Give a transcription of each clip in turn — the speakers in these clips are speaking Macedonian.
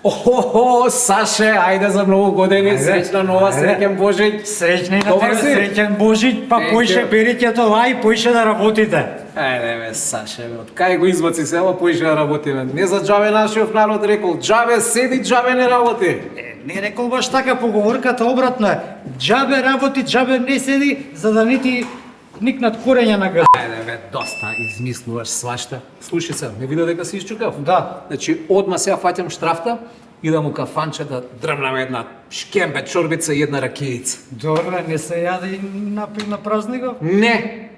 Охо, Саше, ајде за многу години, среќна нова, среќен Божиќ. Среќни на тебе, среќен Божиќ, па поише берите тоа и поише да работите. Ајде бе, Саше, бе, од кај го избаци се, ама поише да работиме. Не за џабе нашиот народ рекол, џабе седи, џабе не работи. Не рекол баш така, поговорката обратно е. Џабе работи, џабе не седи, за да не ти никнат корења на грб. Ајде бе, доста измислуваш свашта. Слушај се, не вида дека си изчукав? Да. Значи, одма сега фаќам штрафта, идам у кафанче да дрмнам една шкембе чорбица и една ракијица. Добре, не се јаде и напил на празников? Не.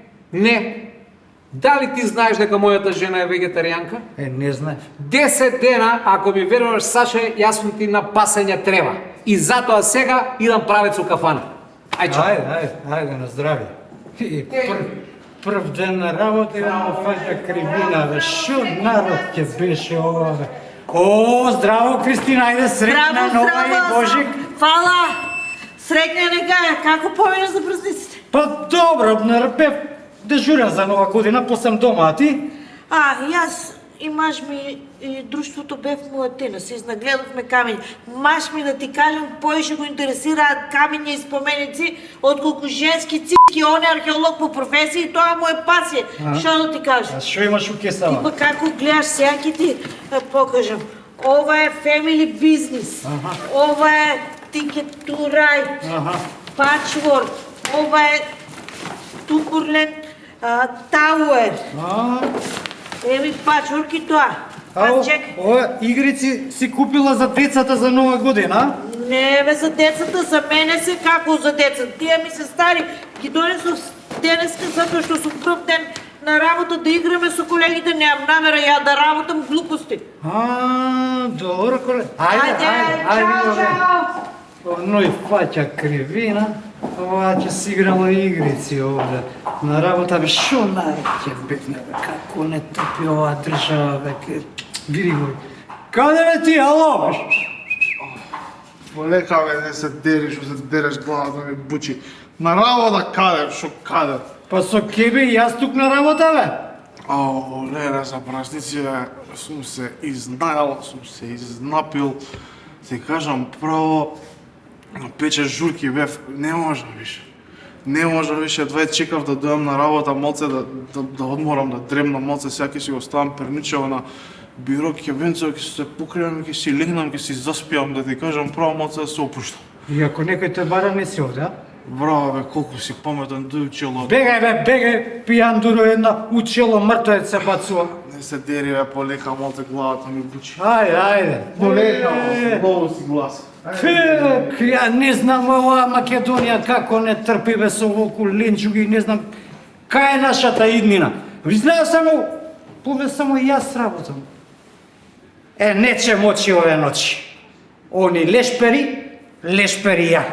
Дали ти знаеш дека мојата жена е вегетаријанка? Не знаев. 10 дена, ако ми веруваш, Саше, јас сум ти на пасење трева. И затоа сега идам правец у кафана. Ајде, на здравје. И прв ден на работа имам фаќа кривина, бе, шо народ ќе беше ова, бе. О, здраво, Кристина, ајде, среќна нова и Божик. Фала! Среќна нека е, како помина за празниците? Па добро, нарпев дежурен за нова година, посам дома, а ти? Јас и маж ми и друштвото бевме од Атина, се изнагледавме камења. Маж ми да ти кажам, поише го интересираат камења и споменици, отколку женски цицки, он е археолог по професија и тоа му е пасија. Што да ти кажам? А шо имаш у кесава? Ти па како гледаш, сега ќе ти покажам. Ова е family business. Ова е ticket to ride. Patchwork. Ова е Тупурлен Тауер. Еми пачворк и тоа. Ова игрици си купила за децата за нова година? Не бе, за децата, за мене се како за децата. Тие ми се стари, ги донесов денеска затоа што сум прв ден на работа да играме со колегите, немам намера ја да работам глупости. Добро, колега. Чао. Но и фаќа кривина, ова ќе си играла игрици овде. На работа бе, шо народ ќе бевне, бе, како не трпи оваа држава, бе, види го. Каде бе ти, ало? Полека бе, не се дери, шо се дереш главата ми бучи. На работа каде, шо каде? Па со кебе и јас тук на работа, бе. Леле, за празници, бе, сум се изнајал, сум се изнапил. Ти кажам, право, пече журки бев, не може више. Не може више, двај чекав да дојам на работа, малце да одморам, да дремнам малце, сега ќе си го ставам перничево на биро, ќе венцево, ќе се покривам, ќе си легнам, ќе си заспијам, да ти кажам, право малце да се опуштам. И ако некој те бара, не си овде, а? Браво бе, колку си паметен, дој учело. Бегај бе, бегај, пијан дуро една учело мртвец се бацува. Не се дери бе, полека, малце главата ми бучи. Ајде. Полека, долу си глас. Ја не знам ова Македонија како не трпи бе со волку ленчуги, не знам кај е нашата иднина. Ви знаеш само, пове само јас работам. Не че мочи ове ночи. Они лешпери ја.